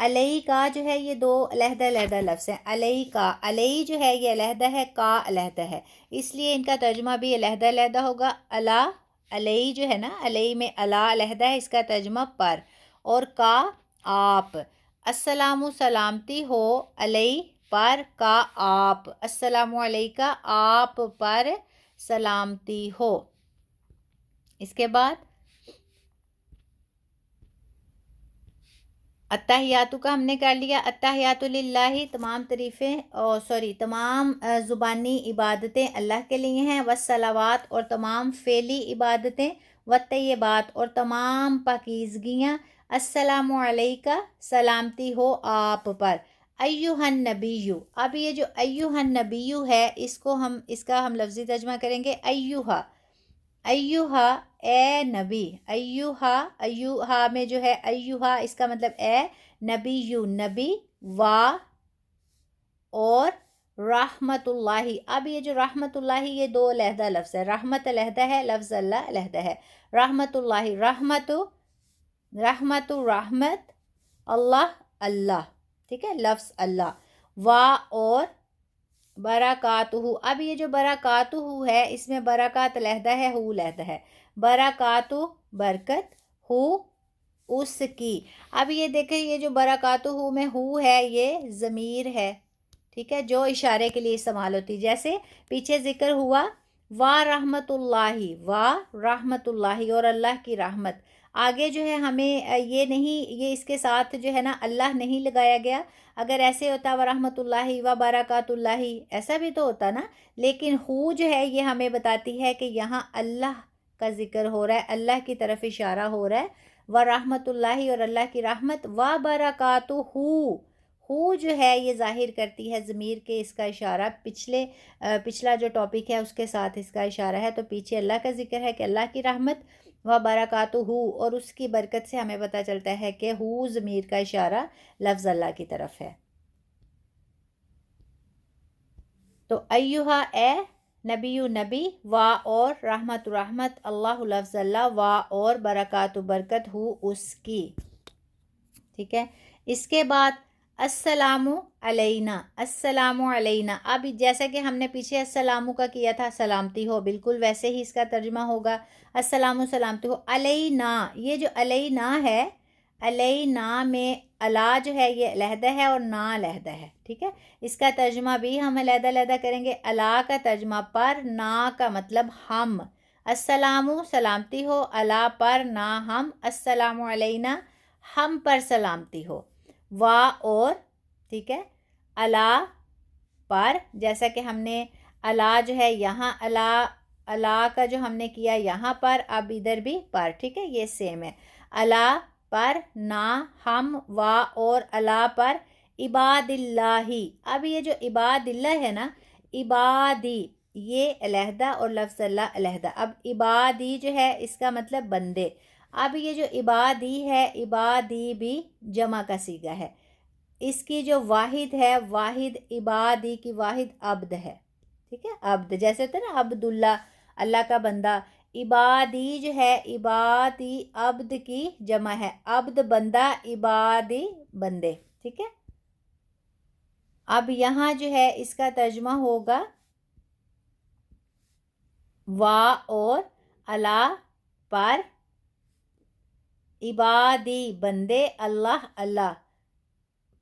علیہ کا جو ہے یہ دو علیحدہ علیحدہ لفظ ہیں. علیہ کا، علیہ جو ہے یہ علیحدہ ہے، کا علیحدہ ہے، اس لیے ان کا ترجمہ بھی علیحدہ علیحدہ ہوگا. اللہ، علیہ جو ہے نا، علیہ میں اللہ علیحدہ ہے، اس کا ترجمہ پر، اور کا آپ. السلام سلامتی ہو علیہ پر کا آپ، السلام علیکہ آپ پر سلامتی ہو. اس کے بعد التحیات کا ہم نے کر لیا. التحیات للہ، تمام تعریفیں تمام زبانی عبادتیں اللہ کے لیے ہیں. والصلوات، اور تمام فعلی عبادتیں. والطیبات، اور تمام پاکیزگیاں. السلام علیکہ، سلامتی ہو آپ پر. ایہا النبی، اب یہ جو ایہا النبی ہے اس کا ہم لفظی ترجمہ کریں گے ایہا. ایہا اے نبی، ایہا، ایہا میں جو ہے ایہا اس کا مطلب اے نبی، نبی، اور رحمت اللہ. اب یہ جو رحمت اللہ یہ دو علیحدہ لفظ ہے، رحمت علیحدہ ہے، لفظ اللہ علیحدہ ہے. رحمت اللہ، رحمت، رحمت رحمت، اللہ اللہ، ٹھیک ہے، لفظ اللہ. اور برکاتہ. اب یہ جو برکاتہ ہے اس میں برکات علیحدہ ہے، ہو علیحدہ ہے. برکاتہ برکت، ہو اس کی. اب یہ دیکھیں یہ جو برکاتہ میں ہو ہے یہ ضمیر ہے، ٹھیک ہے، جو اشارے کے لیے استعمال ہوتی. جیسے پیچھے ذکر ہوا رحمت اللہ، رحمت اللہ، اور اللہ کی رحمت. آگے جو ہے ہمیں یہ نہیں، یہ اس کے ساتھ جو ہے نا اللہ نہیں لگایا گیا. اگر ایسے ہوتا ورحمت اللہ و برکات اللہ، ایسا بھی تو ہوتا نا. لیکن ہو جو ہے یہ ہمیں بتاتی ہے کہ یہاں اللہ کا ذکر ہو رہا ہے، اللہ کی طرف اشارہ ہو رہا ہے. ورحمت اللہ، اور اللہ کی رحمت. و برکاتہ، ہو جو ہے یہ ظاہر کرتی ہے ضمیر کے، اس کا اشارہ پچھلا جو ٹاپک ہے اس کے ساتھ اس کا اشارہ ہے. تو پیچھے اللہ کا ذکر ہے کہ اللہ کی رحمت و برکاتہ، اور اس کی برکت سے ہمیں پتہ چلتا ہے کہ ہو ضمیر کا اشارہ لفظ اللہ کی طرف ہے. تو ایہا اے نبی، نبی، اور رحمت رحمت، اللہ لفظ اللہ، اور برکات برکت ہو اس کی. ٹھیک ہے. اس کے بعد السلام علینا، السلام علینا. اب جیسا کہ ہم نے پیچھے السلام کا کیا تھا سلامتی ہو، بالکل ویسے ہی اس کا ترجمہ ہوگا السلام سلامتی ہو علینا. یہ جو علینا ہے، علینا میں اللہ جو ہے یہ علیحدہ ہے اور نا علیحدہ ہے، ٹھیک ہے. اس کا ترجمہ بھی ہم علیحدہ علیحدہ کریں گے. اللہ کا ترجمہ پر، نا کا مطلب ہم. السلام سلامتی ہو اللہ پر، نا ہم. السلام علینا، ہم پر سلامتی ہو. اور ٹھیک ہے، اللہ پر، جیسا کہ ہم نے اللہ جو ہے یہاں اللہ کا جو ہم نے کیا یہاں پر، اب ادھر بھی پر، ٹھیک ہے، یہ سیم ہے. اللہ پر، نا ہم، اور اللہ پر. عباد اللہ. اب یہ جو عباد اللہ ہے نا، عبادی یہ علیحدہ اور لفظ اللہ علیحدہ. اب عبادی جو ہے اس کا مطلب بندے. اب یہ جو عبادی ہے، عبادی بھی جمع کا صیغہ ہے. اس کی جو واحد ہے، واحد عبادی کی واحد عبد ہے، ٹھیک ہے، عبد جیسے ہوتا ہے نا عبداللہ، اللہ کا بندہ. عبادی جو ہے عبادی عبد کی جمع ہے، عبد بندہ، عبادی بندے، ٹھیک ہے. اب یہاں جو ہے اس کا ترجمہ ہوگا اور اللہ پر، عبادی بندے، اللہ اللہ.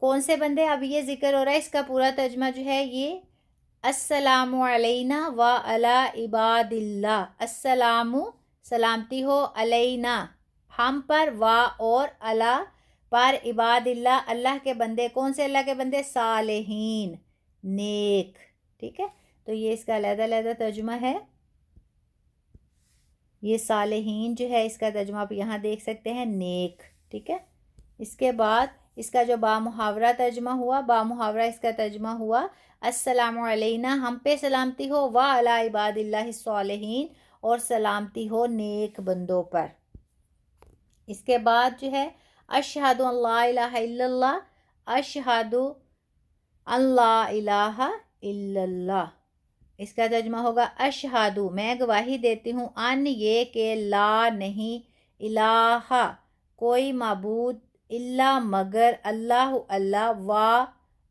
کون سے بندے؟ اب یہ ذکر ہو رہا ہے، اس کا پورا ترجمہ جو ہے یہ السلام علینا و علی عباد اللہ. السلام سلامتی ہو علینا ہم پر، اور اللہ پر عباد اللہ اللہ کے بندے. کون سے اللہ کے بندے؟ صالحین، نیک، ٹھیک ہے. تو یہ اس کا علیحدہ علیحدہ ترجمہ ہے. یہ صالحین جو ہے اس کا ترجمہ آپ یہاں دیکھ سکتے ہیں، نیک، ٹھیک ہے. اس کے بعد اس کا جو با محاورہ ترجمہ ہوا، با محاورہ اس کا ترجمہ ہوا السلام علینا، ہم پہ سلامتی ہو، و علی عباد اللہ الصالحین، اور سلامتی ہو نیک بندوں پر. اس کے بعد جو ہے اشہد ان لا الہ الا اللہ، اشہد ان لا الہ الا اللہ. اس کا ترجمہ ہوگا اشہد، میں گواہی دیتی ہوں، ان یہ کہ لا نہیں، الہ کوئی معبود الا مگر اللہ اللہ وا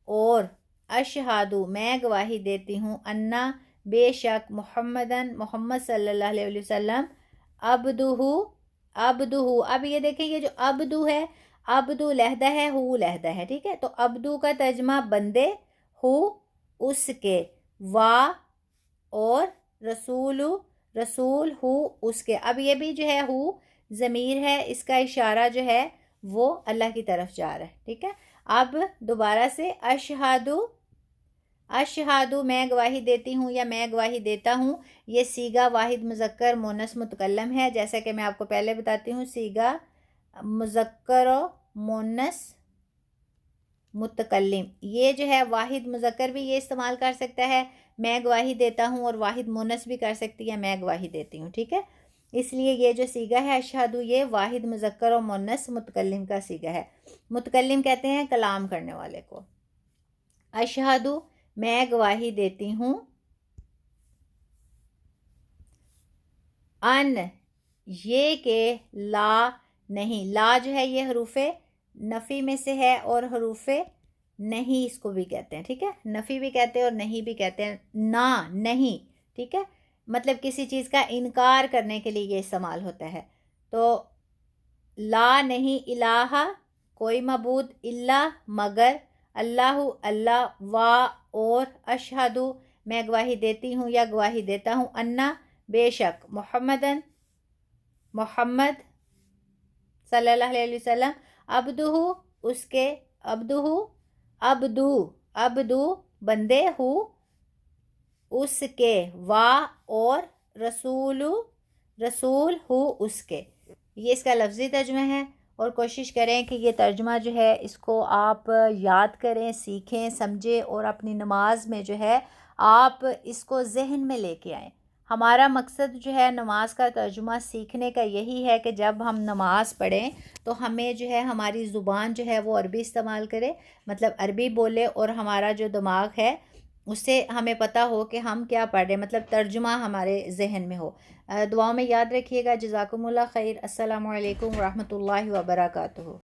اور اشہادو میں گواہی دیتی ہوں انا بے شک محمدن محمد صلی اللہ علیہ وسلم عبدہ اب یہ دیکھیں یہ جو عبدو ہے عبدو لہدہ ہے ہو لہدہ ہے ٹھیک ہے تو عبدو کا ترجمہ بندے ہو اس کے وا اور رسول ہو اس کے اب یہ بھی جو ہے ہو ضمیر ہے اس کا اشارہ جو ہے وہ اللہ کی طرف جا رہا ہے ٹھیک ہے اب دوبارہ سے اشہادو میں گواہی دیتی ہوں یا میں گواہی دیتا ہوں یہ صیغہ واحد مذکر مونس متکلم ہے جیسا کہ میں آپ کو پہلے بتاتی ہوں صیغہ مذکر و مونس متکلم یہ جو ہے واحد مذکر بھی یہ استعمال کر سکتا ہے میں گواہی دیتا ہوں اور واحد مونس بھی کر سکتی ہے میں گواہی دیتی ہوں ٹھیک ہے اس لیے یہ جو صیغہ ہے اشہدو یہ واحد مذکر و مونس متکلم کا صیغہ ہے متکلم کہتے ہیں کلام کرنے والے کو اشہدو میں گواہی دیتی ہوں ان یہ کہ لا نہیں لا جو ہے یہ حروف نفی میں سے ہے اور حروف نہیں اس کو بھی کہتے ہیں ٹھیک ہے نفی بھی کہتے ہیں اور نہیں بھی کہتے ہیں نہ نہیں ٹھیک ہے مطلب کسی چیز کا انکار کرنے کے لیے یہ استعمال ہوتا ہے تو لا نہیں الہ کوئی معبود الا مگر اللہ اللہ وا اور اشہدو میں گواہی دیتی ہوں یا گواہی دیتا ہوں انا بے شک محمد صلی اللہ علیہ وسلم عبدہ اس کے عبدو بندے ہو اس کے وا اور رسول ہو اس کے یہ اس کا لفظی ترجمہ ہے اور کوشش کریں کہ یہ ترجمہ جو ہے اس کو آپ یاد کریں سیکھیں سمجھیں اور اپنی نماز میں جو ہے آپ اس کو ذہن میں لے کے آئیں ہمارا مقصد جو ہے نماز کا ترجمہ سیکھنے کا یہی ہے کہ جب ہم نماز پڑھیں تو ہمیں جو ہے ہماری زبان جو ہے وہ عربی استعمال کرے مطلب عربی بولے اور ہمارا جو دماغ ہے اس سے ہمیں پتہ ہو کہ ہم کیا پڑھ رہے ہیں مطلب ترجمہ ہمارے ذہن میں ہو دعاؤں میں یاد رکھیے گا جزاکم اللہ خیر السلام علیکم ورحمۃ اللہ وبرکاتہ